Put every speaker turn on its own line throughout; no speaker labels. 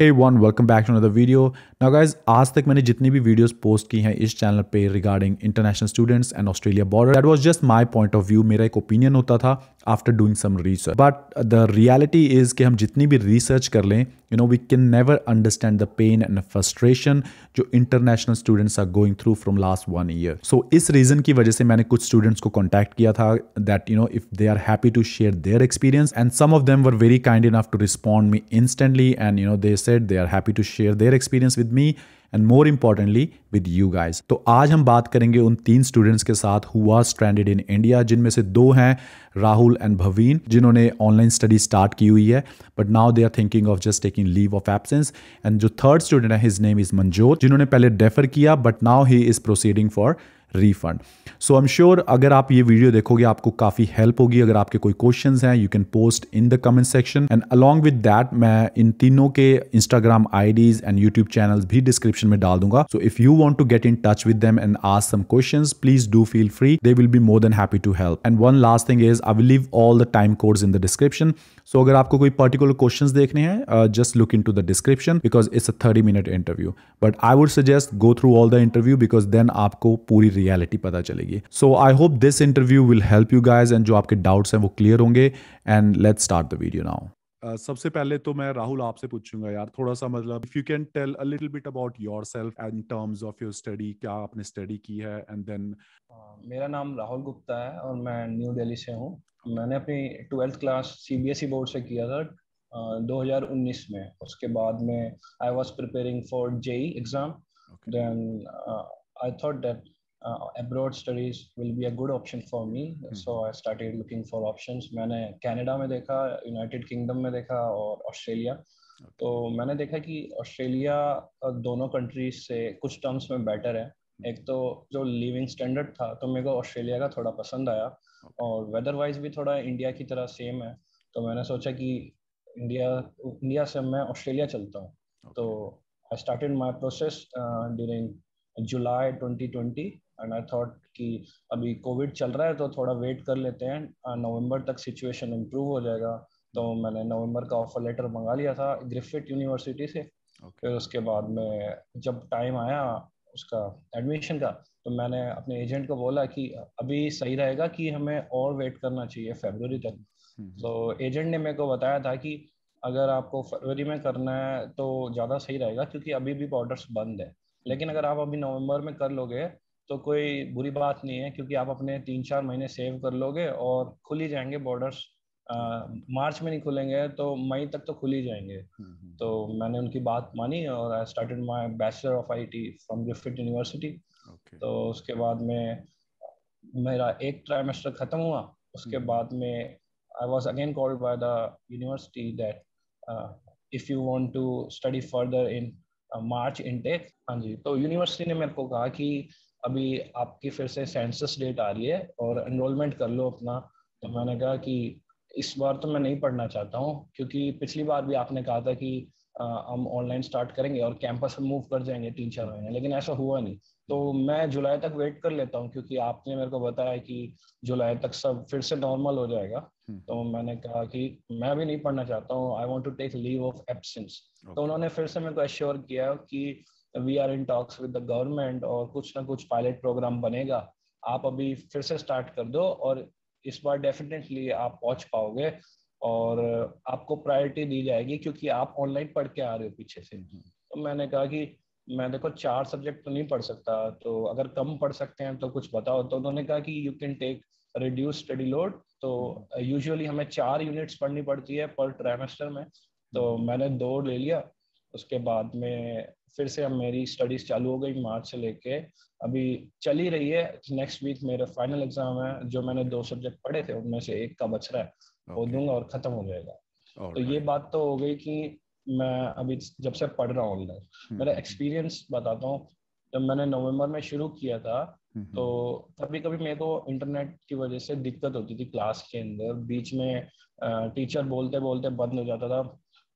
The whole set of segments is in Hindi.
Hey everyone, welcome back to another video. Now guys, आज तक मैंने जितनी भी वीडियोस पोस्ट की हैं इस चैनल पे regarding international students and Australia border, that was just my point of view, मेरा एक ओपिनियन होता था after doing some research. But the reality is कि हम जितनी भी रिसर्च कर लें, we can never understand the pain and frustration जो international students are going through from last 1 year. So इस रीजन की वजह से मैंने कुछ स्टूडेंट्स को कॉन्टैक्ट किया था that if they are happy to share their experience, and some of them were very kind enough to respond me instantly, and they said they are happy to share their experience with me and more importantly with you guys. तो आज हम बात करेंगे उन 3 स्टूडेंट्स के साथ who are stranded in India, जिनमें से 2 हैं राहुल एंड भवीन, जिन्होंने ऑनलाइन स्टडी स्टार्ट की हुई है but now they are thinking of just taking leave of absence. And जो थर्ड स्टूडेंट है हिज नेम इज मंजोत, जिन्होंने पहले डेफर किया but now he is proceeding for refund. So I am sure अगर आप ये वीडियो देखोगे आपको काफ़ी हेल्प होगी. अगर आपके कोई क्वेश्चंस हैं you can post in the comment section, and along with that मैं इन तीनों के Instagram IDs and YouTube channels भी डिस्क्रिप्शन में डाल दूंगा. So if you want to get in touch with them and ask some questions, please do feel free, they will be more than happy to help. And one last thing is I will leave all the time codes in the description. सो अगर आपको कोई पर्टिकुलर क्वेश्चंस देखने हैं just look into the description because it's a 30-minute interview. But I would suggest go through all the interview because then आपको पूरी रियलिटी पता चलेगी. So I hope this interview will help you guys and जो आपके डाउट्स हैं वो क्लियर होंगे. And let's start the video now. सबसे पहले तो मैं राहुल आपसे पूछूंगा यार, थोड़ा सा मतलब if you can tell a little bit about yourself in terms of your study, क्या आपने स्टडी की है एंड देन.
मेरा नाम राहुल गुप्ता है और मैं न्यू दिल्ली से हूँ. मैंने अपनी 12th क्लास सीबीएसई बोर्ड से किया था 2019 में. उसके बाद में I was preparing for JEE exam. Then I thought that abroad studies will be a good option for me. So I started looking for options. मैंने कनाडा में देखा, यूनाइटेड किंगडम में देखा और ऑस्ट्रेलिया. तो मैंने देखा कि ऑस्ट्रेलिया दोनों कंट्रीज से कुछ टर्म्स में बेटर है. एक तो जो लिविंग स्टैंडर्ड था तो मेरे को ऑस्ट्रेलिया का थोड़ा पसंद आया, और वेदर वाइज भी थोड़ा इंडिया की तरह सेम है. तो मैंने सोचा कि इंडिया से मैं ऑस्ट्रेलिया चलता हूँ. तो I started my process during July 2020 and I thought कि अभी कोविड चल रहा है तो थोड़ा वेट कर लेते हैं, नवंबर तक सिचुएशन इम्प्रूव हो जाएगा. तो मैंने नवंबर का ऑफर लेटर मंगा लिया था ग्रिफिथ यूनिवर्सिटी से. फिर उसके बाद में जब टाइम आया उसका एडमिशन का, तो मैंने अपने एजेंट को बोला कि अभी सही रहेगा कि हमें और वेट करना चाहिए फरवरी तक. तो एजेंट ने मेरे को बताया था कि अगर आपको फरवरी में करना है तो ज़्यादा सही रहेगा क्योंकि अभी भी बॉर्डर्स बंद है. लेकिन अगर आप अभी नवंबर में कर लोगे तो कोई बुरी बात नहीं है क्योंकि आप अपने 3-4 महीने सेव कर लोगे और खुल ही जाएंगे बॉर्डर्स. मार्च में नहीं खुलेंगे तो मई तक तो खुल ही जाएंगे. तो मैंने उनकी बात मानी और I started my bachelor of IT from Griffith university. तो उसके बाद में मेरा एक ट्राइमेस्टर खत्म हुआ. उसके बाद में I was again called by the university that if you want to study further in March intake. हाँ जी. तो यूनिवर्सिटी ने मेरे को कहा कि अभी आपकी फिर से सेंसस डेट आ रही है और एनरोलमेंट कर लो अपना. तो मैंने कहा कि इस बार तो मैं नहीं पढ़ना चाहता हूँ क्योंकि पिछली बार भी आपने कहा था कि हम ऑनलाइन स्टार्ट करेंगे और कैंपस में मूव कर जाएंगे 3-4 महीने, लेकिन ऐसा हुआ नहीं. तो मैं जुलाई तक वेट कर लेता हूँ क्योंकि आपने मेरे को बताया कि जुलाई तक सब फिर से नॉर्मल हो जाएगा. तो मैंने कहा कि मैं भी नहीं पढ़ना चाहता हूँ, I want to take leave of absence. तो उन्होंने फिर से मेरे को एश्योर किया कि we are in talks with the government और कुछ ना कुछ पायलट प्रोग्राम बनेगा, आप अभी फिर से स्टार्ट कर दो और इस बार डेफिनेटली आप पहुंच पाओगे और आपको प्रायोरिटी दी जाएगी क्योंकि आप ऑनलाइन पढ़ के आ रहे हो पीछे से. तो मैंने कहा कि मैं देखो 4 सब्जेक्ट तो नहीं पढ़ सकता, तो अगर कम पढ़ सकते हैं तो कुछ बताओ. तो उन्होंने कहा कि you can take reduce study load. तो यूजुअली हमें 4 यूनिट्स पढ़नी पड़ती है पर ट्राइमेस्टर में. तो मैंने 2 ले लिया. उसके बाद में फिर से अब मेरी स्टडीज चालू हो गई मार्च से लेके अभी चल ही रही है. नेक्स्ट वीक मेरा फाइनल एग्जाम है. जो मैंने 2 सब्जेक्ट पढ़े थे उनमें से एक का बच रहा है, वो दूंगा और खत्म हो जाएगा. तो ये बात तो हो गई कि मैं अभी जब से पढ़ रहा हूँ ऑनलाइन. मेरा एक्सपीरियंस बताता हूँ. जब मैंने नवंबर में शुरू किया था तो कभी कभी मेरे को इंटरनेट की वजह से दिक्कत होती थी क्लास के अंदर. बीच में टीचर बोलते बोलते बंद हो जाता था,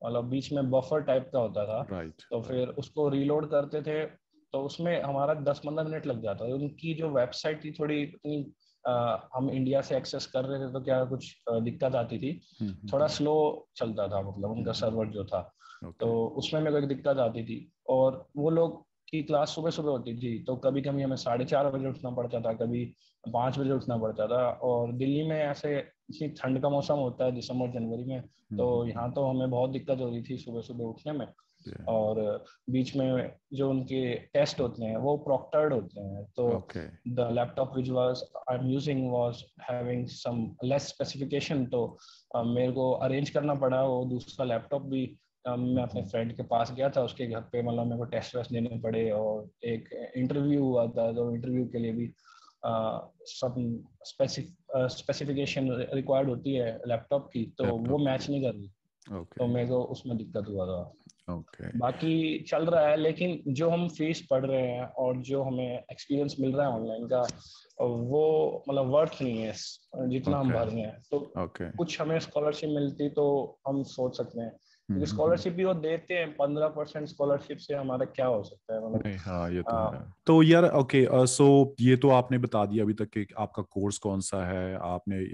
मतलब बीच में बफर टाइप का होता था. तो फिर उसको रीलोड करते थे तो उसमें हमारा 10-15 मिनट लग जाता था. उनकी जो वेबसाइट थी थोड़ी इतनी हम इंडिया से एक्सेस कर रहे थे तो क्या कुछ दिक्कत आती थी, थोड़ा स्लो चलता था, मतलब उनका सर्वर जो था. तो
ओके।
उसमें मेरे को एक दिक्कत आती थी। और वो लोग की क्लास सुबह सुबह होती थी, तो कभी कभी हमें 4:30 बजे उठना पड़ता था, कभी 5 बजे उठना पड़ता था। और दिल्ली में ऐसे इतनी ठंड का मौसम होता है दिसंबर जनवरी में, तो यहाँ तो हमें बहुत दिक्कत हो रही थी सुबह सुबह उठने में। और बीच में जो उनके टेस्ट होते हैं वो प्रॉक्टर्ड होते हैं, तो
okay.
The laptop which was I am using was having some less specification, तो मेरे को अरेंज करना पड़ा वो दूसरा लैपटॉप भी। मैं अपने फ्रेंड के पास गया था उसके घर पे, मतलब मेरे को टेस्ट वेस्ट देने पड़े, और एक इंटरव्यू हुआ था, तो इंटरव्यू के लिए भी सब स्पेसिफिकेशन रिक्वायर्ड होती है लैपटॉप की, तो वो
लैपटॉप की।
मैच नहीं कर रही। तो
ओके।
मेरे को उसमें दिक्कत हुआ था।
ओके।
बाकी चल रहा है, लेकिन जो हम फीस पढ़ रहे हैं और जो हमें एक्सपीरियंस मिल रहा है ऑनलाइन का, वो मतलब वर्थ नहीं है जितना हम
ओके।
भर रहे हैं। तो
ओके।
कुछ हमें स्कॉलरशिप मिलती तो हम सोच सकते हैं, क्योंकि स्कॉलरशिप भी वो देते हैं, 15% स्कॉलरशिप से हमारा क्या हो सकता है, मतलब।
नहीं, हाँ, ये तो है।
आ,
तो यार ओके, सो ये तो आपने बता दिया अभी तक कि आपका कोर्स कौन सा है, आपने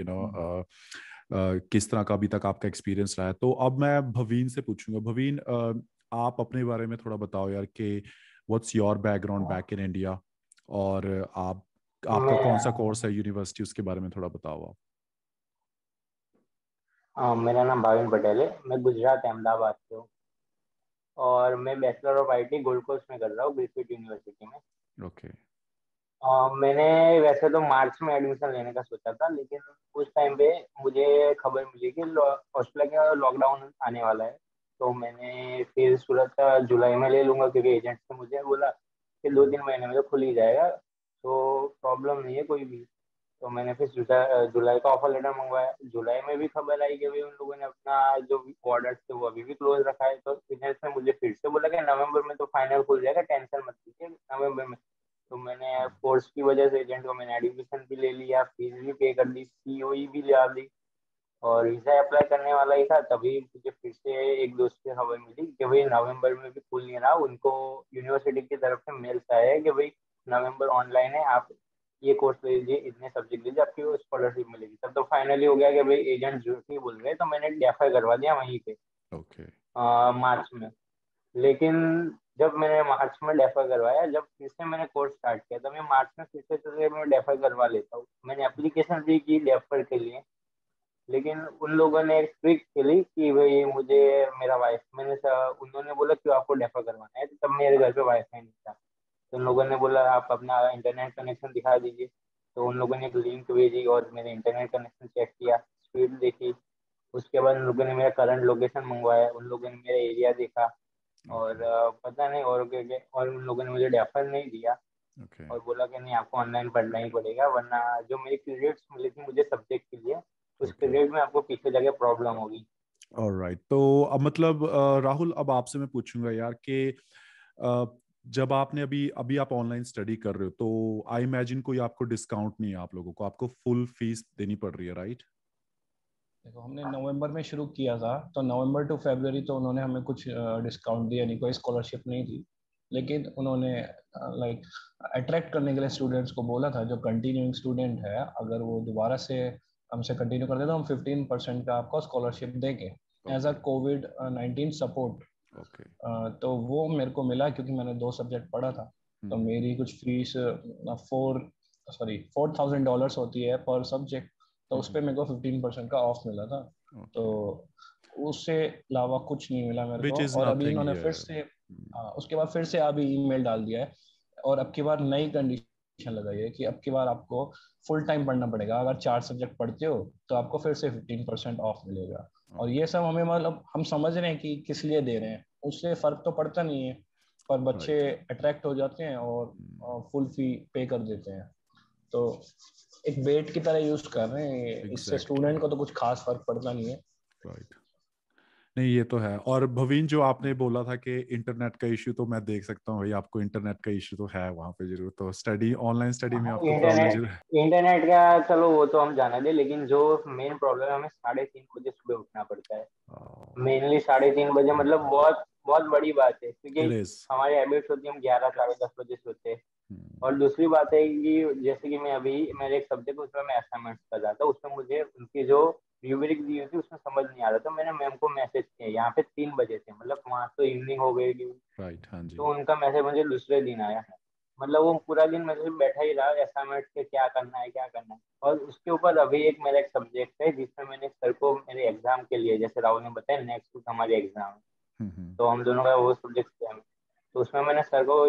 किस तरह का अभी तक आपका एक्सपीरियंस रहा है। तो अब मैं भवीन से पूछूंगा। भवीन, आप अपने बारे में थोड़ा बताओ यार कि what's your background back in India, और आप आपका
मैं
कौन सा कोर्स है यूनिवर्सिटी, उसके बारे में थोड़ा बताओ आप।
मेरा नाम भाविन पटेल है। मैं गुजरात अहमदाबाद से हूँ और मैं bachelor of IT Gold Coast में कर रहा हूँ, ग्रिफिथ यूनिवर्सिटी में।
ओके।
मैंने वैसे तो मार्च में एडमिशन लेने का सोचा था, लेकिन उस टाइम पे मुझे खबर मिली कि ऑस्ट्रेलिया का लॉकडाउन आने वाला है। तो मैंने फिर सूरत जुलाई में ले लूंगा, क्योंकि एजेंट ने मुझे बोला कि 2-3 महीने में तो खुल ही जाएगा, तो प्रॉब्लम नहीं है कोई भी। तो मैंने फिर जुलाई का ऑफर लेटर मंगवाया। जुलाई में भी खबर आई कि भाई उन लोगों ने अपना जो ऑर्डर थे वो अभी भी क्लोज रखा है। तो एजेंट ने मुझे फिर से बोला कि नवंबर में तो फाइनल खुल जाएगा, टेंशन मत लीजिए, नवंबर में। तो मैंने फोर्स की वजह से एजेंट को मैंने एडमिशन भी ले लिया, फीस भी पे कर दी, सीओई भी लिया दी, और वीजा अप्लाई करने वाला ही था। तभी मुझे फिर से एक दोस्त से खबर मिली कि भाई नवंबर में भी खुल नहीं रहा, उनको यूनिवर्सिटी की तरफ से मेल्स आया है कि भाई नवंबर ऑनलाइन है, आप ये कोर्स ले लीजिए, इतने सब्जेक्ट लीजिए, आपकी स्कॉलरशिप मिलेगी। तब तो फाइनली हो गया कि भाई एजेंट झूठ नहीं बोल रहे, तो मैंने डेफर करवा दिया वहीं पे
ओके।
मार्च में। लेकिन जब मैंने मार्च में डेफर करवाया, जब फिर से मैंने कोर्स स्टार्ट किया, तो मैं मार्च में फिर से चलिए मैं डेफर करवा लेता हूँ। मैंने एप्लीकेशन दी की डेफर के लिए, लेकिन उन लोगों ने एक ट्रिक खेली कि भाई मुझे मेरा वाइफ उन्होंने बोला क्यों आपको डेफर करवाना है, तो तब मेरे घर पे वाईफाई नहीं था। तो उन लोगों ने बोला आप अपना इंटरनेट कनेक्शन दिखा दीजिए। तो उन लोगों ने एक लिंक भेजी और मैंने इंटरनेट कनेक्शन चेक किया, स्पीड देखी। उसके बाद उन लोगों ने मेरा करंट लोकेशन मंगवाया, उन लोगों ने मेरा एरिया देखा, और
ओके।
पता नहीं और और उन लोगों ने मुझे डेफर नहीं दिया,
ओके।
और बोला कि नहीं आपको ऑनलाइन पढ़ना ही पड़ेगा, वरना जो मेरी पीरियड्स मिली थी मुझे सब्जेक्ट के लिए, उस
ओके।
पीरियड में आपको पीछे जाके प्रॉब्लम होगी।
ऑलराइट, तो अब मतलब राहुल, अब आपसे मैं पूछूंगा यार कि अ, जब आपने अभी अभी आप ऑनलाइन स्टडी कर रहे हो, तो आई इमेजिन कोई आपको डिस्काउंट नहीं है, आप लोगों को आपको फुल फीस देनी पड़ रही है, राइट?
देखो, हमने नवंबर में शुरू किया था, तो नवंबर टू फरवरी तो उन्होंने हमें कुछ डिस्काउंट दिया नहीं, कोई स्कॉलरशिप नहीं थी। लेकिन उन्होंने लाइक अट्रैक्ट करने के लिए स्टूडेंट्स को बोला था, जो कंटिन्यूइंग स्टूडेंट है, अगर वो दोबारा से हमसे कंटिन्यू करते तो हम 15% का आपको स्कॉलरशिप देंगे एज अ
ओके।
कोविड-19 सपोर्ट।
ओके।
तो वो मेरे को मिला, क्योंकि मैंने 2 सब्जेक्ट पढ़ा था। तो
हम्म।
मेरी कुछ फीस 4,000 डॉलर्स होती है पर सब्जेक्ट, तो उस पर मेरे को 15% का ऑफ मिला था। तो
ओके।
उससे अलावा कुछ नहीं मिला मेरे
विच
को।
इज
और अभी
नथिंग
इन्होंने फिर
हियर।
से उसके बाद फिर से अभी ईमेल डाल दिया है, और अब की बार नई कंडीशन लगाई है कि अब की बार आपको फुल टाइम पढ़ना पड़ेगा। अगर 4 सब्जेक्ट पढ़ते हो तो आपको फिर से 15% ऑफ मिलेगा। और
ओके।
ये सब हमें, मतलब हम समझ रहे हैं कि किस लिए दे रहे हैं, उससे फर्क तो पड़ता नहीं है, पर बच्चे
राइट।
अट्रैक्ट हो जाते हैं और फुल फी पे कर देते हैं। तो एक बेट की तरह यूज कर रहे हैं इससे
एग्जैक्टली।
स्टूडेंट को तो कुछ खास फर्क पड़ता नहीं है।
राइट। नहीं, ये तो है। और भवीन, जो आपने बोला था कि इंटरनेट का इश्यू, तो मैं देख सकता हूँ भाई, आपको इंटरनेट का इश्यू तो है वहां पे जरूर, तो स्टडी ऑनलाइन स्टडी में आपको प्रॉब्लम
इंटरनेट
जरूर।
इंटरनेट का चलो वो तो हम जाने दें, लेकिन जो मेन प्रॉब्लम है, हमें 3:30 बजे सुबह उठना पड़ता है। मेनली 3:30 बजे, मतलब बहुत बहुत बड़ी बात है,
इट
क्योंकि
इज।
हमारी हैबिट्स होती है हम 11 साढ़े 10 बजे सोते हैं। और दूसरी बात है कि जैसे कि मैं अभी मेरे एक सब्जेक्ट उसमें मैं असाइनमेंट्स कर रहा था, उसमें मुझे उनकी जो र्यूब्रिक दी हुई थी, उसमें समझ नहीं आ रहा था। मैंने मैम को मैसेज किया, यहाँ पे 3 बजे थे, मतलब वहाँ तो इवनिंग हो गई थी।
राइट, हाँ जी।
तो उनका मैसेज मुझे दूसरे दिन आया है। मतलब वो पूरा दिन मैं सिर्फ बैठा ही रहा, असाइनमेंट के क्या करना है क्या करना है। और उसके ऊपर अभी एक मेरा एक सब्जेक्ट है जिसमें मैंने सर को मेरे एग्जाम के लिए, जैसे राहुल ने बताया नेक्स्ट वीक हमारे एग्जाम है,
हम्म।
तो हम दोनों का वो सब्जेक्ट किया। तो उसमें मैंने सर को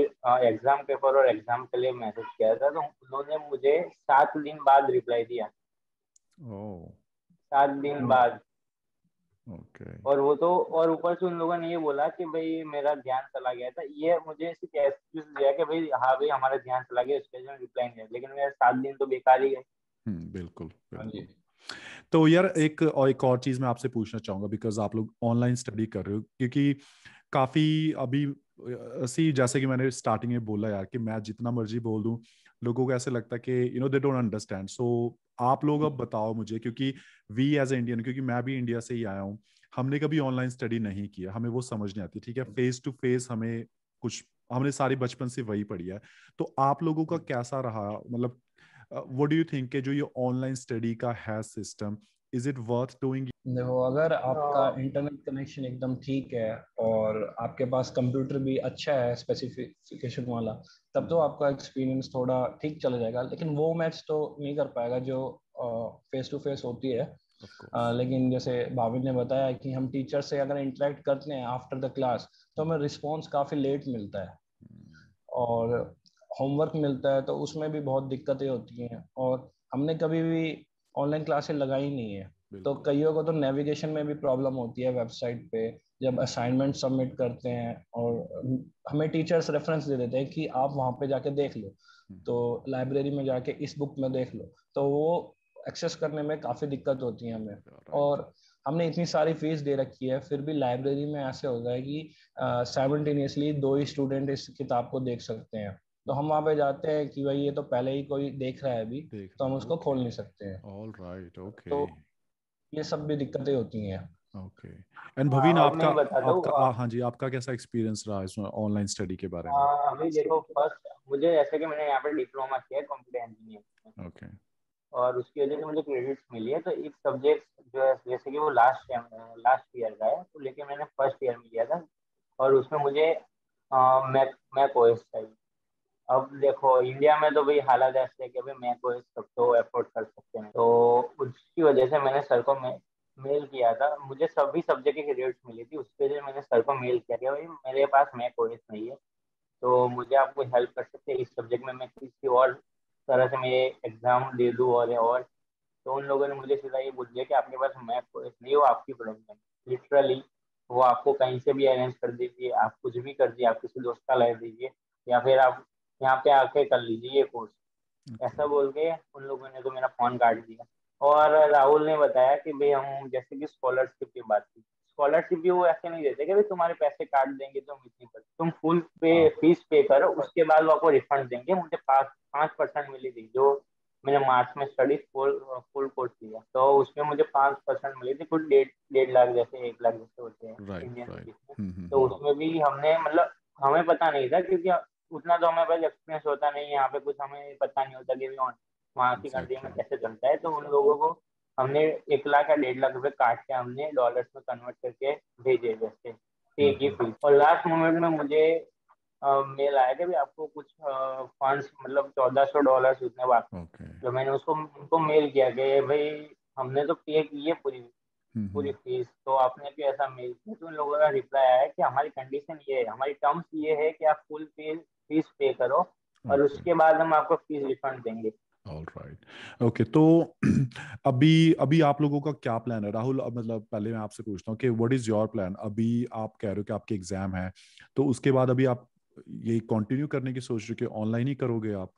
एग्जाम पेपर और एग्जाम के लिए मैसेज किया था, तो उन्होंने मुझे 7 दिन बाद रिप्लाई दिया।
ओह।
7 दिन बाद।
ओके।
और वो तो, और ऊपर से उन लोगों ने ये बोला कि भाई मेरा ध्यान चला गया था, ये मुझे सिर्फ एक्सक्यूज दिया कि भाई हाँ भाई हमारा ध्यान चला गया, उसके लिए रिप्लाई नहीं दिया, लेकिन मेरे 7 दिन तो बेकार ही गए।
बिल्कुल
हाँ
बिल्कुल।
जी।
तो यार एक और चीज मैं आपसे पूछना चाहूंगा, बिकॉज आप लोग ऑनलाइन स्टडी कर रहे हो, क्योंकि काफी अभी सी जैसे कि मैंने स्टार्टिंग में बोला यार कि मैं जितना मर्जी बोल दूं, लोगों को ऐसे लगता है कि दे डोंट अंडरस्टैंड। सो आप लोग अब बताओ मुझे, क्योंकि वी एज ए इंडियन, क्योंकि मैं भी इंडिया से ही आया हूँ, हमने कभी ऑनलाइन स्टडी नहीं किया, हमें वो समझ नहीं आती, ठीक है, फेस टू फेस हमें कुछ, हमने सारी बचपन से वही पढ़ी है। तो आप लोगों का कैसा रहा, मतलब व्हाट डू यू थिंक कि जो ये ऑनलाइन स्टडी का है system, is it worth doing?
देखो, अगर आपका
अ,
इंटरनेट कनेक्शन एकदम ठीक है और आपके पास कंप्यूटर भी अच्छा है स्पेसिफिकेशन वाला, तब तो आपका एक्सपीरियंस थोड़ा ठीक चला जाएगा। लेकिन वो मैच तो नहीं कर पाएगा जो फेस टू फेस होती है।
Of course.
लेकिन जैसे भाविन ने बताया कि हम टीचर से अगर इंटरेक्ट करते हैं आफ्टर द क्लास, तो हमें रिस्पॉन्स काफ़ी लेट मिलता है। और होमवर्क मिलता है तो उसमें भी बहुत दिक्कतें होती हैं। और हमने कभी भी ऑनलाइन क्लासेस लगाई नहीं है, तो
बिल्कुल।
कईयों को तो नेविगेशन में भी प्रॉब्लम होती है वेबसाइट पे जब असाइनमेंट सबमिट करते हैं। और हमें टीचर्स रेफरेंस दे देते हैं कि आप वहाँ पे जाके देख लो, तो लाइब्रेरी में जाके इस बुक में देख लो, तो वो एक्सेस करने में काफ़ी दिक्कत होती है हमें।
राइट।
और हमने इतनी सारी फीस दे रखी है, फिर भी लाइब्रेरी में ऐसे होता है कि साइमल्टेनियसली दो ही स्टूडेंट इस किताब को देख सकते हैं। तो हम वहाँ पे जाते हैं कि भाई ये तो पहले ही कोई देख रहा है अभी,
देख
तो
रहे
हम
हैं,
उसको
ओके।
खोल नहीं सकते हैं।
All right, okay.
तो ये सब भी दिक्कतें होती हैं।
ओके। एंड भवीन,
अब
आपका
मैं बता दूं।
आपका हाँ जी, आपका कैसा एक्सपीरियंस रहा इसमें ऑनलाइन स्टडी के बारे में?
अभी देखो, फर्स्ट मुझे ऐसे कि मैंने यहाँ पे डिप्लोमा किया है कंप्यूटर इंजीनियर में,
ओके।
और उसकी वजह से मुझे क्रेडिट्स मिली है। तो एक सब्जेक्ट जो है, जैसे कि वो लास्ट ईयर का है, तो लेकिन मैंने फर्स्ट ईयर में लिया था, और उसमें मुझे मैक ओएस चाहिए। अब देखो इंडिया में तो भाई हालात ऐसे है कि भाई मैक ओएस सब तो अफोर्ड कर सकते हैं, तो उसकी वजह से मैंने सर को मेल किया था। मुझे सभी सब्जेक्ट की क्रेडिट्स मिली थी, उसके लिए मैंने सर को मेल किया कि भाई मेरे पास मैक ओएस नहीं है, तो मुझे आप कोई हेल्प कर सकते हैं इस सब्जेक्ट में, मैं किसी और तरह से मैं एग्जाम दे दूँ। और तो उन लोगों ने मुझे सीधा ये बोल दिया कि आपके पास मैथ कोर्स नहीं, वो आपकी प्रॉब्लम है लिटरली। वो आपको कहीं से भी अरेंज कर दीजिए, आप कुछ भी कर दीजिए, आप किसी दोस्त का ला दीजिए, या फिर आप यहाँ पे आके कर लीजिए ये कोर्स।
ओके।
ऐसा बोल के उन लोगों ने तो मेरा फोन काट दिया। और राहुल ने बताया कि भाई हम जैसे कि स्कॉलरशिप की बात की, स्कॉलरशिप भी वो ऐसे नहीं देते कि भाई तुम्हारे पैसे काट देंगे तुम इतनी पर, तुम फुल पे
हाँ।
फीस पे करो, उसके बाद वो आपको रिफंड देंगे। मुझे 5% मिली थी, जो मैंने मार्च में स्टडी फुल फुल कोर्स किया, तो उसमें मुझे 5% मिली थी, कुछ 1.5 लाख जैसे 1 लाख जैसे होते हैं
राइट
इंडियन
राइट।
रुपीज में। तो उसमें भी हमने मतलब हमें पता नहीं था, क्योंकि उतना तो हमें पास एक्सपीरियंस होता नहीं है यहाँ पे, कुछ हमें पता नहीं होता कि वहाँ की कंट्री में
एग्जैक्टली।
कैसे चलता है। तो उन लोगों को हमने 1 लाख या 1.5 लाख रुपए काट के हमने डॉलर्स में कन्वर्ट करके भेजे जैसे पे की फीस। और लास्ट मोमेंट में मुझे मेल आया कि भाई आपको कुछ फंड्स मतलब $1400 उतने बाकी।
ओके।
तो मैंने उसको उनको मेल किया कि भाई हमने तो पे की है पूरी पूरी फीस, तो आपने क्यों ऐसा मेल किया। तो उन लोगों का रिप्लाई आया कि हमारी कंडीशन ये है, हमारी टर्म्स ये है कि आप फुल फीस पे करो, और
ओके।
उसके बाद हम आपको फीस रिफंड देंगे।
All right, okay. तो अभी अभी आप लोगों का क्या प्लान है राहुल? अब मतलब पहले मैं आपसे पूछता हूँ कि व्हाट इज योर प्लान? अभी आप कह रहे हो कि आपके एग्जाम है, तो उसके बाद अभी आप ये कंटिन्यू करने की सोच रहे हो कि ऑनलाइन ही करोगे आप?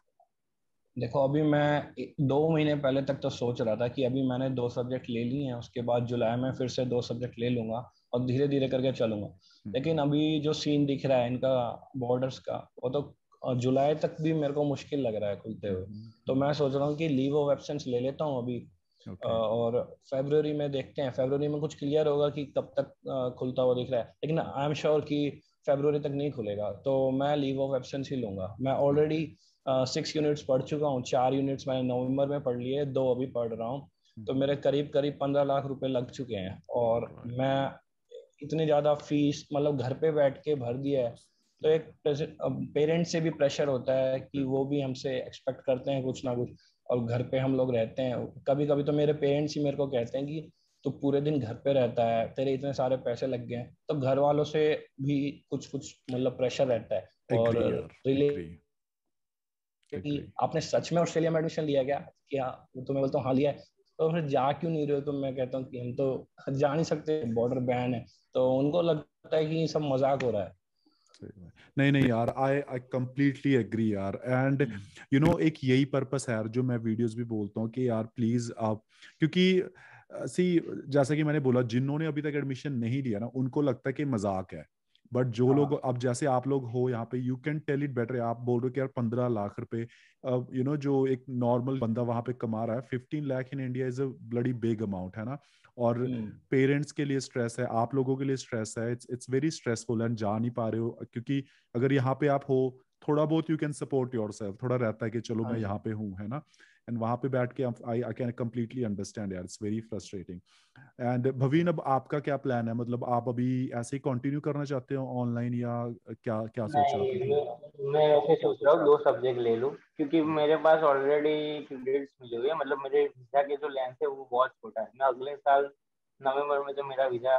देखो, अभी मैं 2 महीने पहले तक तो सोच रहा था कि अभी मैंने 2 सब्जेक्ट ले लिए हैं, उसके बाद जुलाई में फिर से 2 सब्जेक्ट ले लूंगा और धीरे धीरे करके चलूंगा। लेकिन
हम्म।
अभी जो सीन दिख रहा है इनका बॉर्डर्स का, वो तो जुलाई तक भी मेरे को मुश्किल लग रहा है खुलते हुए। तो मैं सोच रहा हूँ कि लीव ऑफ एब्सेंस ले लेता हूँ अभी।
ओके।
और फरवरी में देखते हैं, फरवरी में कुछ क्लियर होगा कि कब तक खुलता हुआ दिख रहा है। लेकिन आई एम श्योर कि फरवरी तक नहीं खुलेगा, तो मैं लीव ऑफ एब्सेंस ही लूंगा। मैं ऑलरेडी 6 यूनिट्स पढ़ चुका हूँ, 4 यूनिट्स मैंने नवंबर में पढ़ लिए, 2 अभी पढ़ रहा हूँ। तो मेरे करीब करीब 15 लाख रुपए लग चुके हैं, और मैं इतनी ज्यादा फीस मतलब घर पे बैठ के भर दिया है। तो एक पेरेंट्स से भी प्रेशर होता है कि वो भी हमसे एक्सपेक्ट करते हैं कुछ ना कुछ, और घर पे हम लोग रहते हैं। कभी कभी तो मेरे पेरेंट्स ही मेरे को कहते हैं कि तू पूरे दिन घर पे रहता है, तेरे इतने सारे पैसे लग गए हैं। तो घर वालों से भी कुछ कुछ मतलब प्रेशर रहता है। और
एग्री यार, एग्री,
कि
एग्री।
आपने सच में ऑस्ट्रेलिया में एडमिशन लिया क्या, कि हाँ? तो मैं बोलता हूँ हाँ लिया है। तो फिर जा क्यों नहीं रहे हो? तो मैं कहता हूँ कि हम तो जा नहीं सकते, बॉर्डर बैन है। तो उनको लगता है कि ये सब मजाक हो रहा है।
सही बात। नहीं नहीं यार, आई आई कंप्लीटली एग्री यार। एंड एक यही पर्पस है यार जो मैं वीडियोस भी बोलता हूँ कि यार प्लीज आप, क्योंकि सी, जैसा कि मैंने बोला, जिन्होंने अभी तक एडमिशन नहीं लिया ना उनको लगता है कि मजाक है। बट जो लोग,
हाँ।
अब जैसे आप लोग हो यहाँ पे, you can tell it better. आप बोल रहे हो कि यार 15 लाख रुपए, जो एक नॉर्मल बंदा वहां पे कमा रहा है, 15 lakh in India is a bloody big amount, है ना। और
हम्म।
पेरेंट्स के लिए स्ट्रेस है, आप लोगों के लिए स्ट्रेस है, इट्स वेरी स्ट्रेसफुल एंड जा नहीं पा रहे हो। क्योंकि अगर यहाँ पे आप हो, थोड़ा बहुत you can support your self, थोड़ा रहता है कि चलो
हाँ
मैं
जी।
यहाँ पे हूँ, है ना। एंड वहां पे बैठ के आई आई कैन कम्प्लीटली अंडरस्टैंड यार, इट्स वेरी फ्रस्ट्रेटिंग। एंड भवीन, अब आपका क्या प्लान है? मतलब आप अभी ऐसे ही कंटिन्यू करना चाहते हो ऑनलाइन, या क्या क्या सोचा
नहीं,
आपने?
मैं ऐसे सोच रहा हूँ 2 सब्जेक्ट ले लूँ, क्योंकि मेरे पास ऑलरेडी क्रेडिट्स मिली हुई है। मतलब मेरे वीजा की जो लेंथ है वो बहुत छोटा है। मैं अगले साल नवंबर में जो मेरा वीजा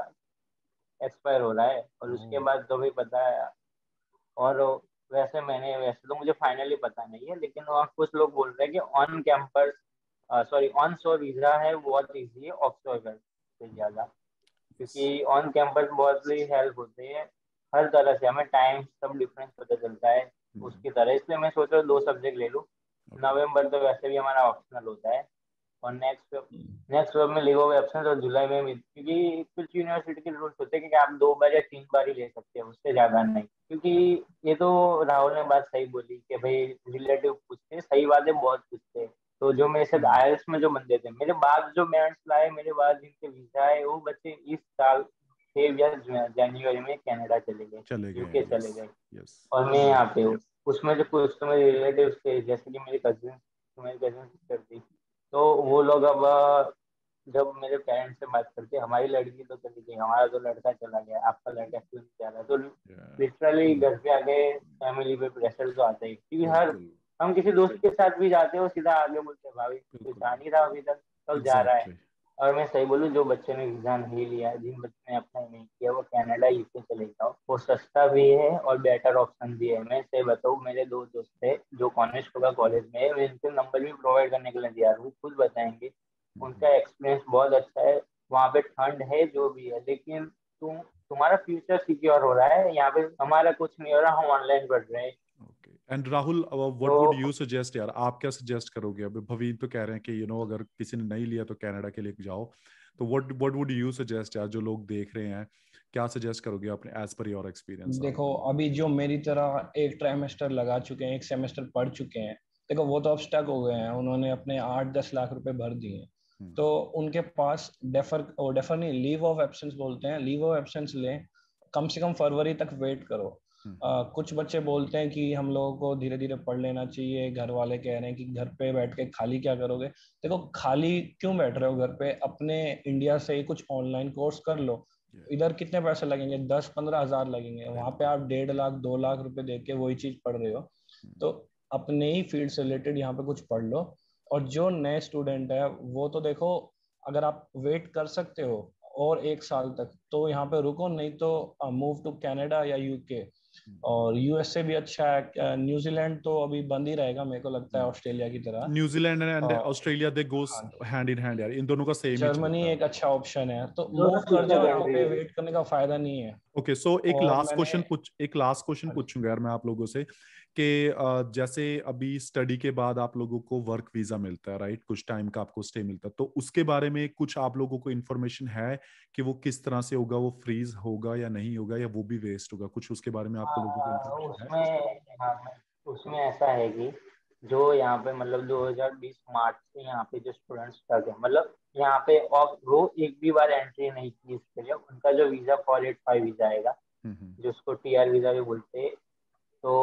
एक्सपायर हो रहा है, और उसके
ओह।
बाद तो भी पता है। और वैसे तो मुझे फाइनली पता नहीं है, लेकिन वहाँ कुछ लोग बोल रहे हैं कि ऑन कैंपस, सॉरी ऑन शोर वीजा है वो बहुत ईजी है ऑफ शोर से ज्यादा, क्योंकि ऑन कैंपस बहुत ही हेल्प होती है हर तरह से, हमें टाइम सब डिफरेंस पता चलता है उसकी तरह। इसलिए मैं सोच रहा हूँ 2 सब्जेक्ट ले लूँ।
ओके।
नवंबर तो वैसे भी हमारा ऑप्शनल होता है, और
हम्म।
नेक्स्ट वेब में लीव ऑफ एब्सेंस, और जुलाई में क्योंकि कुछ यूनिवर्सिटी के रूल्स होते हैं कि आप 2 बार या 3 बार ही ले सकते हैं, उससे ज्यादा नहीं। क्योंकि ये तो राहुल ने बात सही बोली कि भाई रिलेटिव पूछते हैं, सही बात है, बहुत पूछते हैं। तो जो मेरे साथ आयल्स में जो बंदे थे, मेरे बाद जो मेंस लाए, मेरे बाद जिनके वीजा है, वो बच्चे इस साल फेब या जनवरी में कनाडा चले गए,
चले गए
यूके
हैं, यस।
चले गए,
यस।
और मैं यहाँ पे हूँ। उसमें जो कुछ तो मेरे रिलेटिव थे, जैसे कि मेरी कजिन सिस्टर थी। तो वो लोग अब जब मेरे पेरेंट्स से बात करते, हमारी लड़की तो चली गई, हमारा तो लड़का चला गया, आपका लड़का क्यों नहीं जा रहा, तो लिटरली घर पे आके फैमिली पे प्रेशर तो आता ही, क्योंकि हर
बिल्कुल,
हम किसी दोस्त के साथ भी जाते हो सीधा आगे बोलते हैं, भाभी कोई
बिल्कुल।
जा नहीं रहा अभी तक, कब जा रहा है।
एग्जैक्टली।
और मैं सही बोलूं, जो बच्चे ने वीजा नहीं लिया, जिन बच्चे ने अप्लाई नहीं किया, वो कनाडा यूके चले जाओ, वो सस्ता भी है और बेटर ऑप्शन भी है। मैं सही बताऊं, मेरे 2 दोस्त थे जो कॉन्वेंट का कॉलेज में है, मैं इनके नंबर भी प्रोवाइड करने के लिए तैयार हूँ, खुद बताएंगे। उनका एक्सपीरियंस बहुत अच्छा है। वहाँ पे ठंड है जो भी है, लेकिन तुम्हारा फ्यूचर सिक्योर हो रहा है। यहाँ पे हमारा कुछ नहीं हो रहा, हम ऑनलाइन पढ़ रहे हैं।
Okay. And Rahul, what would
तो
यू सजेस्ट यार? आप क्या सजेस्ट करोगे? अभी भवीन तो कह रहे हैं कि अगर किसी ने नहीं लिया तो कनाडा के लिए जाओ। तो व्हाट वुड यू सजेस्ट यार, जो लोग देख रहे हैं, क्या सजेस्ट करोगे अपने, एज पर योर एक्सपीरियंस आप?
देखो, अभी जो मेरी तरह एक ट्राइमेस्टर लगा चुके हैं, एक सेमेस्टर पढ़ चुके हैं, देखो वो तो अब स्टक हो गए हैं, उन्होंने अपने 8-10 लाख रुपए भर दिए हैं।
हम्म।
तो उनके पास डेफर नहीं, लीव ऑफ एब्सेंस बोलते हैं, लीव ऑफ एब्सेंस लें, कम से कम फरवरी तक वेट करो। कुछ बच्चे बोलते हैं कि हम लोगों को धीरे धीरे पढ़ लेना चाहिए, घर वाले कह रहे हैं कि घर पे बैठ के खाली क्या करोगे। देखो, खाली क्यों बैठ रहे हो घर पे? अपने इंडिया से ही कुछ ऑनलाइन कोर्स कर लो। इधर कितने पैसे लगेंगे? 10-15 हजार लगेंगे, वहां पे
बिल्कुल।
आप 1.5 लाख 2 लाख रुपए दे के वही चीज पढ़ रहे हो। तो अपने ही फील्ड से रिलेटेड यहाँ पे कुछ पढ़ लो। और जो नए स्टूडेंट है वो तो देखो, अगर आप वेट कर सकते हो और 1 साल तक, तो यहाँ पे रुको, नहीं तो मूव टू कनाडा या यूके। और यूएसए भी अच्छा है, न्यूजीलैंड तो अभी बंद ही रहेगा मेरे को लगता है, ऑस्ट्रेलिया की तरह।
न्यूजीलैंड एंड
और
ऑस्ट्रेलिया, दे गोस
हाँ जी,
हैंड इन हैंड यार, इन दोनों का सेम ही
जर्मनी
चलता है।
एक अच्छा ऑप्शन है, तो
दोनों
मूव कर
सिस्टर
जाओ, यहाँ
कंट्री
पे
है।
वेट करने का फायदा नहीं है।
ओके, सो
और मैंने
एक लास्ट क्वेश्चन
हाँ जी।
पूछूंगा यार मैं आप लोगों से कि जैसे अभी स्टडी के बाद आप लोगों को वर्क वीजा मिलता है, राइट? कुछ टाइम का आपको स्टे मिलता है, तो उसके बारे में कुछ आप लोगों को इन्फॉर्मेशन है कि वो किस तरह से होगा? वो फ्रीज होगा या नहीं होगा, या वो भी वेस्ट होगा? कुछ उसके बारे में आपको लोगों को इन्फॉर्मेशन है?
उसमें ऐसा है कि जो यहाँ पे मतलब 2020 मार्च से यहाँ पे जो स्टूडेंट्स स्टक है, मतलब यहाँ पे, और वो एक भी बार एंट्री नहीं की इसके लिए, उनका जो वीजा 485 वीजा आएगा,
हम्म।
जिसको टीआर वीजा भी बोलते हैं, तो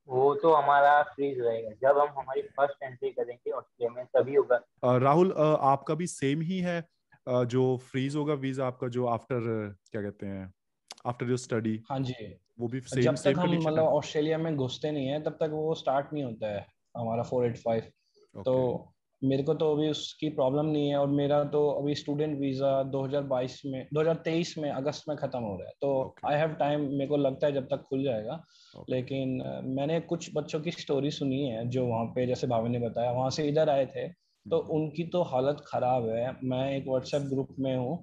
वो तो हमारा फ्रीज रहेगा। जब हम हमारी फर्स्ट एंट्री करेंगे ऑस्ट्रेलिया में तभी होगा।
राहुल, आपका भी सेम ही है, जो फ्रीज होगा वीजा आपका, जो आफ्टर क्या कहते हैं, आफ्टर योर स्टडी,
हाँ जी।
वो भी सेम
जब तक
सेम
हम
कंडीशन
मतलब
है?
ऑस्ट्रेलिया में घुसते नहीं है तब तक वो स्टार्ट नहीं होता है हमारा 485। तो
ओके।
मेरे को तो अभी उसकी प्रॉब्लम नहीं है, और मेरा तो अभी स्टूडेंट वीज़ा 2022 में 2023 में अगस्त में ख़त्म हो रहा है, तो
ओके।
आई हैव टाइम, मेरे को लगता है जब तक खुल जाएगा।
ओके।
लेकिन मैंने कुछ बच्चों की स्टोरी सुनी है जो वहाँ पे, जैसे भाभी ने बताया, वहाँ से इधर आए थे, तो उनकी तो हालत ख़राब है। मैं एक व्हाट्सएप ग्रुप में हूँ,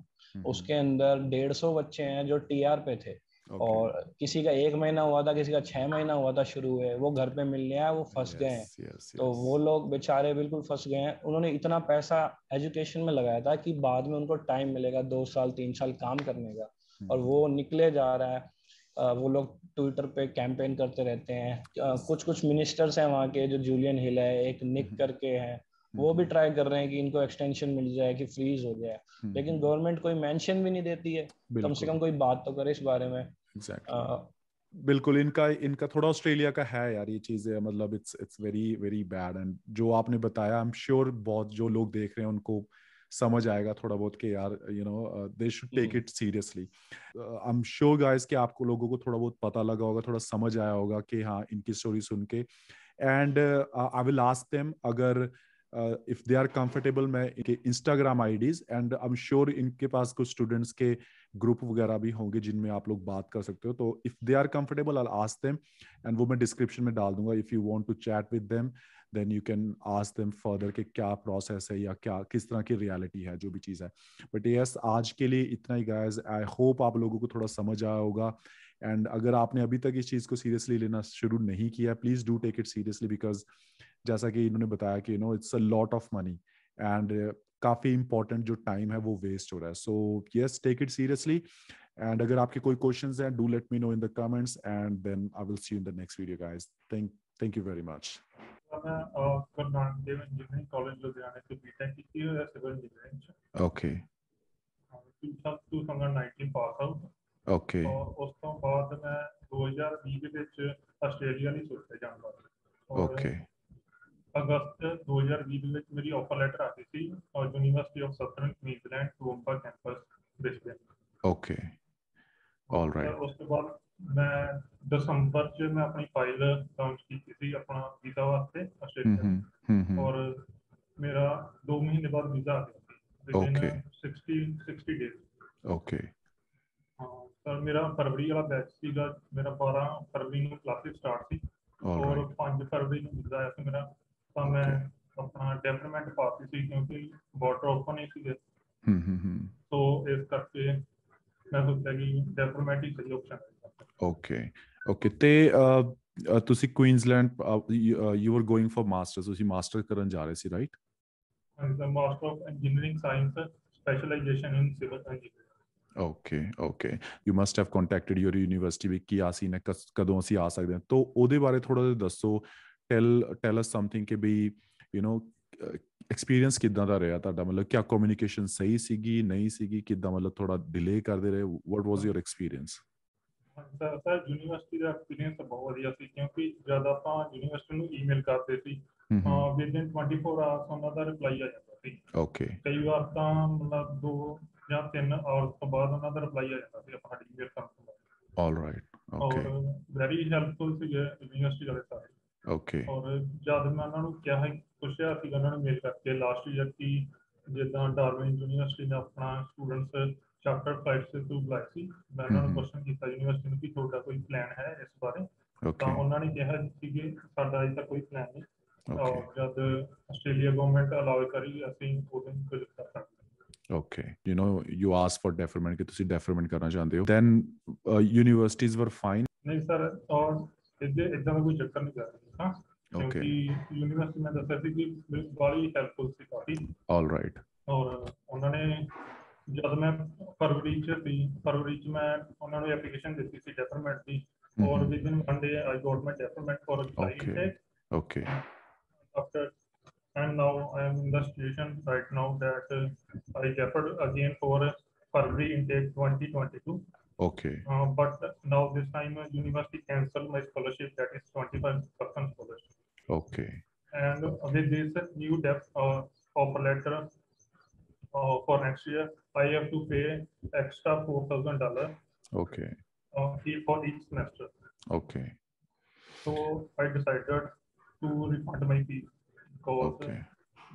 उसके अंदर 150 बच्चे हैं जो टीआर पे थे,
ओके।
और किसी का 1 महीना हुआ था, किसी का 6 महीना हुआ था शुरू हुए, वो घर पे मिलने आए, वो फंस गए
यस
हैं।
यस
तो
यस।
वो लोग बेचारे बिल्कुल फंस गए हैं। उन्होंने इतना पैसा एजुकेशन में लगाया था कि बाद में उनको टाइम मिलेगा 2 साल 3 साल काम करने का, और वो निकले जा रहा है। वो लोग ट्विटर पे कैंपेन करते रहते हैं। कुछ कुछ मिनिस्टर्स हैं वहाँ के, जो जूलियन हिल है, एक निक करके हैं, वो भी ट्राई कर रहे हैं कि इनको एक्सटेंशन मिल जाए, कि फ्रीज हो जाए। लेकिन गवर्नमेंट कोई मेंशन भी नहीं देती है, कम से
बिल्कुल।
कम कोई बात तो करे इस बारे में।
एग्जैक्टली। बिल्कुल, इनका इनका थोड़ा ऑस्ट्रेलिया का है यार, ये चीजें मतलब it's very very bad. And जो आपने बताया, आई एम श्योर बहुत जो लोग देख रहे हैं उनको समझ आएगा थोड़ा बहुत कि यार they should take it seriously. I am sure guys कि आपको लोगों को थोड़ा बहुत पता लगा होगा, थोड़ा समझ आया होगा कि हाँ, इनकी स्टोरी सुन के। And I will ask them, अगर इफ दे आर कंफर्टेबल, मैं इनके Instagram IDs, and I am sure इनके पास कुछ स्टूडेंट्स के ग्रुप वगैरह भी होंगे जिनमें आप लोग बात कर सकते हो। तो if they are comfortable, I will ask them, and वो मैं डिस्क्रिप्शन में डाल दूंगा। If you want to chat with them, then you can ask them further कि क्या प्रोसेस है या क्या किस तरह की रियलिटी है, जो भी चीज़ है। बट यस, आज के लिए इतना ही गाइस। आई होप आप लोगों को थोड़ा समझ आया होगा। एंड अगर आपने अभी तक इस चीज़ को सीरियसली लेना शुरू नहीं किया, please do take it seriously, because जैसा कि इन्होंने बताया कि it's a lot of money, and काफी इंपॉर्टेंट जो टाइम है वो वेस्ट हो रहा है। So yes, take it seriously. And अगर आपके कोई क्वेश्चंस हैं, do let me know in the comments, and then I will see you in the next video guys. Thank you very much.
मैं गुरु नानक देव इंजीनियरिंग कॉलेज लुधियाने से बीटेक की है civil engineering
okay.
2019 pass out.
Okay.
और ਉਸ ਤੋਂ ਬਾਅਦ ਮੈਂ 2020 ਦੇ ਵਿੱਚ ਆਸਟ੍ਰੇਲੀਆ ਲਈ ਸੋਚਿਆ ਜਾਣ ਬਾਰੇ। ਔਰ
ओके।
ਅਗਸਤ 2020 ਦੇ ਵਿੱਚ ਮੇਰੀ ਆਫਰ ਲੈਟਰ ਆ ਗਈ ਸੀ University of Southern Queensland Toowoomba campus Brisbane.
Okay. All
ਫਿਰ
राइट।
ਉਸ ਤੋਂ ਬਾਅਦ ਮੈਂ ਦਸੰਬਰ 'ਚ ਮੈਂ ਆਪਣੀ ਫਾਈਲ ਲਾਂਚ ਕੀਤੀ ਸੀ ਆਪਣਾ ਵੀਜ਼ਾ ਵਾਸਤੇ ਆਸਟ੍ਰੇਲੀਆ ਦੀ। और मेरा 2 महीने बाद वीजा आ गया विदिन
ओके।
60 डेज।
ओके।
हाँ सर, मेरा फरवरी वाला बैच सीगा, मेरा 12 फरवरी ਨੂੰ ਕਲਾਸਿਸ ਸਟਾਰਟ ਸੀ
ऑल
और
राइट।
5 फरवरी ਨੂੰ ਵੀਜ਼ਾ ਆਇਆ ਸੀ ਮੇਰਾ। ਤਾਂ ਮੈਂ ਆਪਣਾ ਡੈਵਲਪਮੈਂਟ ਪਾਤੀ ਸੀ ਕਿਉਂਕਿ ਬਾਰਡਰ ਓਪਨ ਨਹੀਂ ਸੀਗੇ। ਸੋ ਇਸ ਕਰਕੇ ਮੈਂ ਸੋਚਿਆ ਕਿ ਡੈਵਲਪਮੈਂਟ ਹੀ ਸਹੀ ਆਪਸ਼ਨ ਹੈ।
ओके। ओके। ਤੇ ਤੁਸੀਂ Queensland, you are going for masters, ਤੁਸੀਂ ਮਾਸਟਰ ਕਰਨ ਜਾ ਰਹੇ ਸੀ, right?
Master of engineering science specialisation in civil engineering.
Okay. Okay. You must have contacted your university ਵੀ ਕੀ ਅਸੀਂ ਨੇ ਕਦੋਂ ਅਸੀਂ ਆ ਸਕਦੇ ਹਾਂ, ਤਾਂ ਉਹਦੇ ਬਾਰੇ ਥੋੜਾ ਜਿਹਾ ਦੱਸੋ। ਟੈਲ ਅਸ ਸਮਥਿੰਗ ਕਿ ਵੀ ਐਕਸਪੀਰੀਅੰਸ ਕਿੱਦਾਂ ਦਾ ਰਿਹਾ ਤੁਹਾਡਾ, ਮਤਲਬ ਕਿਆ ਕਮਿਊਨੀਕੇਸ਼ਨ ਸਹੀ ਸੀਗੀ, ਨਹੀਂ ਸੀਗੀ, ਕਿੱਦਾਂ ਮਤਲਬ ਥੋੜਾ ਡਿਲੇ ਕਰਦੇ ਰਹੇ, what was your experience?
Sir university ਦਾ ਐਕਸਪੀਰੀਅੰਸ ਬਹੁਤ ਵਧੀਆ ਸੀ ਕਿਉਂਕਿ ਜਦ ਆਪਾਂ ਯੂਨੀਵਰਸਿਟੀ ਨੂੰ ਈਮੇਲ ਕਰਦੇ ਸੀ ਵਿਦਿਨ 24 ਆਵਰਸ ਉਹਨਾਂ ਦਾ ਰਿਪਲਾਈ ਆ ਜਾਂਦਾ ਸੀ।
ਓਕੇ।
ਕਈ ਵਾਰ ਤਾਂ ਮਤਲਬ 2 ਜਾਂ 3 ਆਵਰਸ ਤੋਂ ਬਾਅਦ ਉਹਨਾਂ ਦਾ ਰਿਪਲਾਈ ਆ ਜਾਂਦਾ ਸੀ ਆਪਣਾ ਈਮੇਲ ਕਰਨ ਤੋਂ ਬਾਅਦ।
All right. ओके।
ਔਰ ਵੈਰੀ ਹੈਲਪਫੁਲ ਸੀਗੇ ਯੂਨੀਵਰਸਿਟੀ ਵਾਲੇ ਸਾਰੇ।
ओके।
ਔਰ ਜਦ ਮੈਂ ਉਹਨਾਂ ਨੂੰ ਕਿਹਾ ਪੁੱਛਿਆ ਸੀਗਾ ਉਹਨਾਂ ਨੂੰ ਮੇਲ ਕਰਕੇ ਲਾਸਟ ਈਅਰ ਕਿ ਜਿੱਦਾਂ ਡਾਰਵਿਨ ਯੂਨੀਵਰਸਿਟੀ ਨੇ ਆਪਣਾ ਸਟੂਡੈਂਟਸ ਚਾਰਟਰ ਫਲਾਈਟਸ ਦੇ ਥਰੂ ਬੁਲਾਏ ਸੀ, ਮੈਂ ਉਹਨਾਂ ਨੂੰ ਕੁਐਸਚਨ ਕੀਤਾ ਯੂਨੀਵਰਸਿਟੀ ਨੂੰ ਕਿ ਤੁਹਾਡਾ ਕੋਈ ਪਲਾਨ ਹੈ ਇਸ ਬਾਰੇ। ਤਾਂ ਉਹਨਾਂ ਨੇ ਕਿਹਾ ਸੀ ਕਿ ਸਾਡਾ ਅਜੇ ਤੱਕ ਕੋਈ ਪਲਾਨ ਨਹੀਂ, ਔਰ ਜਦ ਆਸਟ੍ਰੇਲੀਆ ਗਵਰਨਮੈਂਟ ਅਲਾਉ ਕਰੀ ਅਸੀਂ ਉਹਦੇ ਨੂੰ ਕੁਝ ਕਰ ਸਕਦੇ।
Okay, you asked for deferment ਕਿ ਤੁਸੀਂ deferment ਕਰਨਾ ਚਾਹੁੰਦੇ ਹੋ, then universities were fine?
ਨਹੀਂ ਸਰ, ਔਰ ਇੱਦਾਂ ਦਾ ਕੋਈ ਚੱਕਰ ਨਹੀਂ ਕਰ ਰਿਹਾ ਹਾਂ, ਕਿਉਂਕਿ ਯੂਨੀਵਰਸਿਟੀ ਮੈਂ ਦੱਸਿਆ ਸੀ ਕਿ ਬੜੀ ਹੈਲਪਫੁਲ ਸੀ ਕਾਫੀ।
All right.
ਔਰ ਉਹਨਾਂ ਨੇ ਜਦ ਮੈਂ ਫਰਵਰੀ 'ਚ ਮੈਂ ਉਹਨਾਂ ਨੂੰ ਐਪਲੀਕੇਸ਼ਨ ਦਿੱਤੀ ਸੀ ਡੈਫਰਮੈਂਟ ਦੀ, ਔਰ within 1 day I got my deferment for July intake.
Okay.
After, and now I am in the situation right now that I deferred again for February intake 2022.
Okay.
But now this time university cancelled my scholarship, that is 25% scholarship.
Okay.
And with this new debt offer letter for next year, I have to pay extra $4,000
Okay.
for each semester.
Okay.
So I decided to refund my fees because
Okay.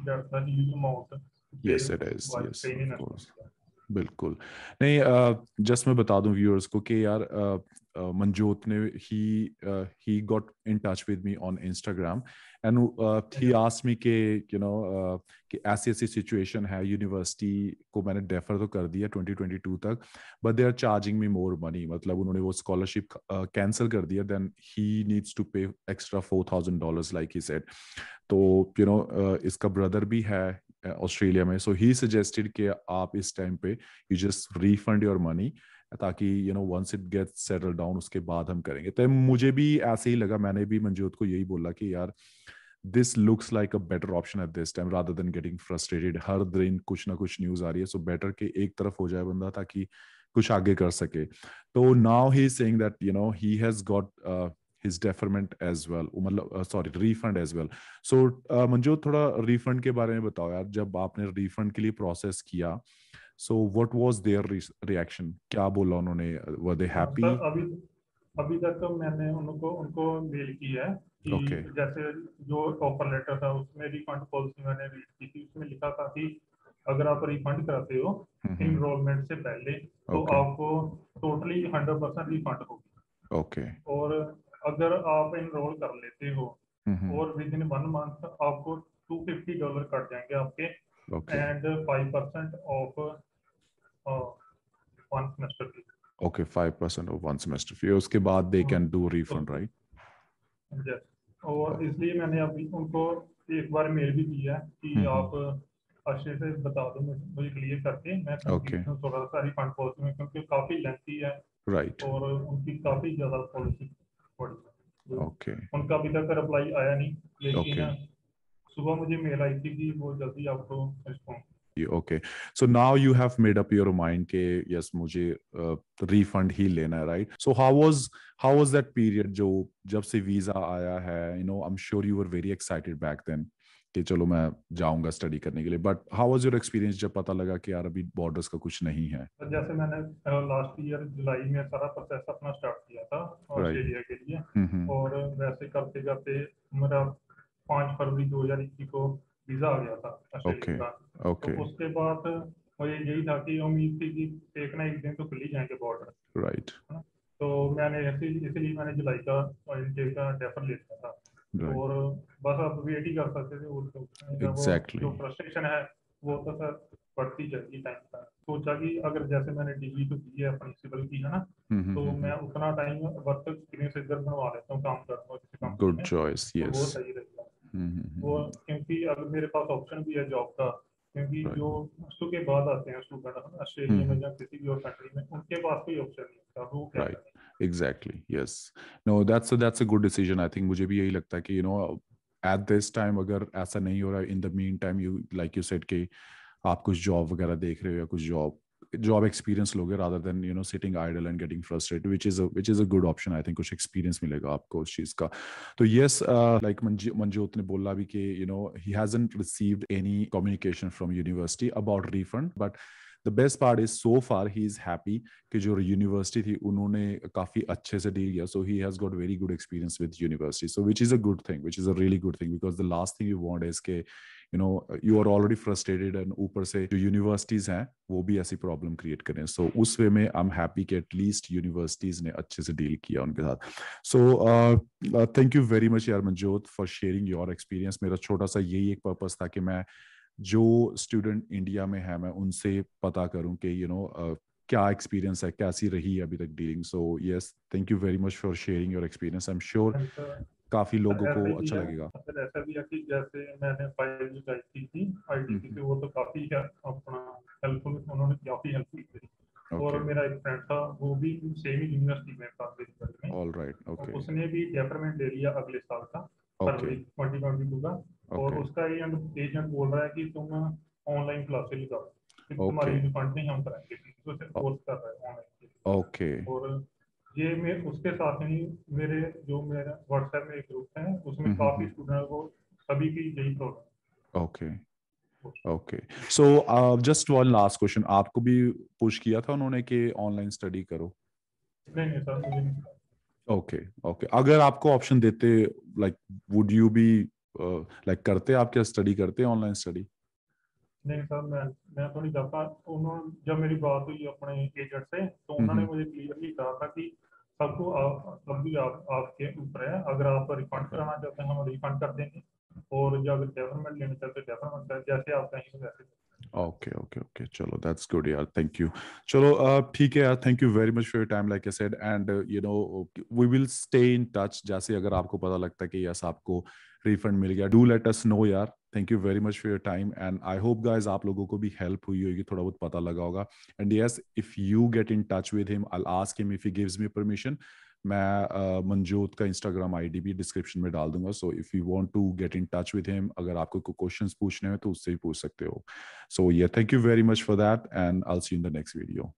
that's a huge amount to pay
Yes, it is.
while
Yes,
paying in
of course.
Australia.
बिल्कुल नहीं। जस्ट मैं बता दूं व्यूअर्स को कि यार मंजोत ने he got in touch with me on Instagram and he asked me के कि ऐसी ऐसी सिचुएशन है, यूनिवर्सिटी को मैंने डेफर तो कर दिया 2022 तक, but they are charging me more money, मतलब उन्होंने वो स्कॉलरशिप कैंसिल कर दिया, then he needs to pay extra $4,000 like he said. तो इसका ब्रदर भी है ऑस्ट्रेलिया में, सो ही सजेस्टेड कि आप इस टाइम पे you just refund your money, ताकि once it gets settle down उसके बाद हम करेंगे। तो मुझे भी ऐसे ही लगा, मैंने भी मंजूत को यही बोला कि यार this looks like a better option at this time rather than getting frustrated. हर दिन कुछ ना कुछ न्यूज आ रही है, सो बेटर कि एक तरफ हो जाए बंदा ताकि कुछ आगे कर सके। तो now he is saying that he has got his deferment as well, मतलब sorry refund as well. So Manju थोड़ा refund के बारे में बताओ यार, जब आपने refund के लिए प्रोसेस किया, so what was their reaction? क्या बोला उन्होंने? were they happy?
सर अभी तक तो मैंने उनको मेल की है कि
Okay.
जैसे जो ऑफर लेटर था उसमें रिफंड पॉलिसी मैंने रीड की थी, उसमें लिखा था कि अगर आप रिफंड कराते हो इनरोलमेंट से पहले तो
Okay.
आपको टोटली 100% रिफंड होगी।
Okay.
और अगर आप इनरोल कर लेते हो और विद इन 1 मंथ आपको $250 कट जाएंगे आपके,
Okay.
And 5% of 1 semester fee.
Okay, 5% of one semester fee, उसके बाद they can do refund, right?
Yes. और इसलिए मैंने अभी उनको एक बार मेल भी किया कि आप अच्छे से बता दो मुझे क्लियर करके, मैं
Okay.
थोड़ा सा रिफंड पॉलिसी में, क्योंकि काफी लेंथी है
Right.
और उनकी काफी ज्यादा पॉलिसी पड़ी है।
Okay.
उनका अभी तक रिप्लाई आया नहीं, लेकिन
Okay.
सुबह मुझे मेल आई थी कि वो जल्दी आपको response.
Okay, so now you have made up your mind के yes मुझे refund ही लेना है, right? So how was that period जो जब से वीजा आया है, I'm sure you were very excited back then कि चलो मैं जाऊंगा स्टडी करने के लिए, but how was your experience जब पता लगा कि यार अभी बॉर्डर्स का कुछ नहीं है?
जैसे मैंने लास्ट ईयर जुलाई में सारा प्रोसेस अपना स्टार्ट किया था ऑस्ट्रेलिया के लिए, और वैसे करते करते मेरा 5 फरवरी 2021 को वीजा आ गया था ऑस्ट्रेलिया का।
Okay.
तो उसके बाद मुझे यही था कि उम्मीद थी कि एक ना एक दिन तो खुल ही जाएंगे बॉर्डर,
Right.
तो मैंने इसलिए मैंने जुलाई का इनटेक का डेफर ले लिया था।
Right.
और बस अब वेट ही कर सकते थे, और
Exactly.
जो फ्रस्ट्रेशन है वो तो सर बढ़ती जाएगी टाइम का। सोचा कि अगर जैसे मैंने डिग्री तो की है प्रिंसिपल की है ना, तो मैं उतना टाइम वर्क एक्सपीरियंस इधर बनवा लेता हूँ, काम करता हूँ किसी कंपनी
Good
में,
choice.
तो वो
Yes.
सही रहेगा। वो क्योंकि अगर मेरे पास ऑप्शन भी है जॉब का, क्योंकि
Right.
जो प्लस के बाद आते हैं स्टूडेंट ऑस्ट्रेलिया में या किसी भी और कंट्री में, उनके पास कोई ऑप्शन नहीं होता, वो क्या
Right.
करें।
Exactly. Yes. No, that's a good decision. I think मुझे भी यही लगता है कि at this time अगर ऐसा नहीं हो रहा, in the meantime you like you said कि आप कुछ जॉब वगैरह देख रहे हो या कुछ जॉब एक्सपीरियंस लोगे rather than sitting idle and getting frustrated, which is a good option. I think कुछ एक्सपीरियंस मिलेगा आपको उस चीज का। तो yes, like मंजोत ने बोला भी कि he hasn't received any communication from university about refund, but the best part is so far he is happy कि जो यूनिवर्सिटी थी उन्होंने काफी अच्छे से डील किया, so he has got very good experience with university, so which is a good thing, which is a really good thing, because the last thing you want is कि you are already frustrated and ऊपर से जो यूनिवर्सिटीज हैं वो भी ऐसी प्रॉब्लम क्रिएट करें। सो उस वे में आई एम हैप्पी कि एटलीस्ट यूनिवर्सिटीज ने अच्छे से डील किया उनके साथ। So thank you very much यार Manjot for sharing your experience. मेरा छोटा सा यही एक पर्पस था कि मैं जो स्टूडेंट इंडिया में है मैं उनसे पता करूं कि क्या एक्सपीरियंस है, कैसी रही अभी तक dealing. So yes, thank you very much for sharing your experience. I am sure काफी लोगों को अच्छा लगेगा।
ऐसा भी है कि जैसे मैंने फाइल निकाली थी आईटीसी से, वो तो काफी अपना हेल्पफुल, उन्होंने काफी हेल्प की थी। और मेरा एक फ्रेंड था वो भी सेम ही यूनिवर्सिटी में था में,
ऑल राइट, ओके,
उसने भी डेफरमेंट ले लिया अगले साल का फरवरी 2022 का, और उसका एजेंट बोल रहा है कि तुम ऑनलाइन क्लासेस लगाओ, तुम्हारी रिफंड नहीं हम कराएंगे, तो कोर्स कर रहा है ऑनलाइन।
ओके
और ये मैं उसके साथ ही मेरा व्हाट्सएप में एक ग्रुप है, उसमें काफी स्टूडेंट को सभी की यही problem.
Okay okay so just one last question, आपको भी पुश किया था उन्होंने कि ऑनलाइन स्टडी करो?
नहीं नहीं सर, मुझे नहीं।
ओके ओके, अगर आपको ऑप्शन देते, like would you be like करते, आप क्या स्टडी करते ऑनलाइन स्टडी?
नहीं सर, मैं तो नहीं करता। उन्होंने जब मेरी बात हुई अपने एजेंट से, तो उन्होंने मुझे क्लियरली कहा था कि सबको सब भी आपके ऊपर है, अगर आप रिफंड कराना चाहते हैं हम रिफंड कर देंगे, और जो अगर डेवलपमेंट लेना चाहते हैं डेवलपमेंट कर, जैसे आप कहेंगे वैसे।
ओके ओके ओके, चलो दैट्स गुड यार, थैंक यू। चलो ठीक है यार, thank you very much for your time, like I said, and you know we will stay in touch. जैसे अगर आपको पता लगता है कि यस आपको रिफंड मिल गया, डू लेट अस नो यार। Thank you very much for your time, and I hope guys आप लोगों को भी हेल्प हुई होगी, थोड़ा बहुत पता लगा होगा। And yes, if you get in touch with him, I will ask him if he gives me permission. मैं मंजूत का इंस्टाग्राम आईडी भी डिस्क्रिप्शन में डाल दूंगा, so if you want to get in touch with him, अगर आपको कोई क्वेश्चंस पूछने हैं तो उससे भी पूछ सकते हो। So yeah, thank you very much for that, and I'll see you in the next video.